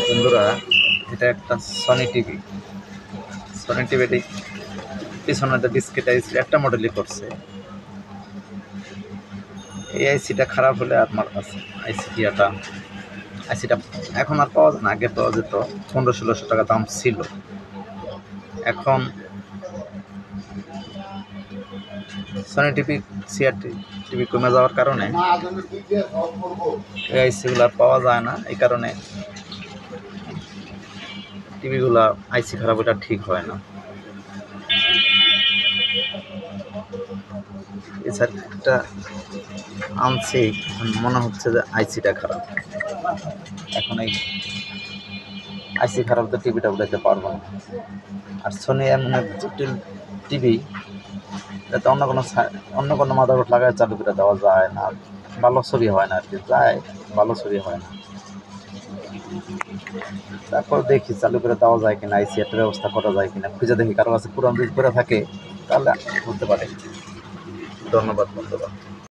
বন্ধুরা, এটা একটা সনি টিভি। সনি টিভিটি পিছনে বিস্কিট আইসি একটা মডেলই করছে। এই আইসিটা খারাপ হলে আপনার কাছে আইসিটা এখন আর পাওয়া যায় না। আগে পাওয়া যেত, 1500-1600 টাকা দাম ছিল। এখন সনি টিভি টিভি কমে যাওয়ার কারণে এই আইসিগুলো আর পাওয়া যায় না। এই কারণে টিভিগুলা আইসি খারাপ, ওটা ঠিক হয় না। এই সার্কিটটা আনছি, মনে হচ্ছে যে আইসিটা খারাপ। এখন এই আইসি খারাপ তো টিভিটা উঠাতে পারবো না। আর সোনি এমন একটা জটিল টিভি, যাতে অন্য কোনো মাদারবোর্ড লাগায় চালু করে দেওয়া যায় না, ভালো ছবি হয় না আর কি, যায় ভালো ছবি হয় না। তারপর দেখি চালু করে দেওয়া যায় কিনা, আইসি একটা ব্যবস্থা করা যায় কিনা, খুঁজে দেখি কারো কাছে পুরান যদি করে থাকে তাহলে বলতে পারে। ধন্যবাদ বন্ধুরা।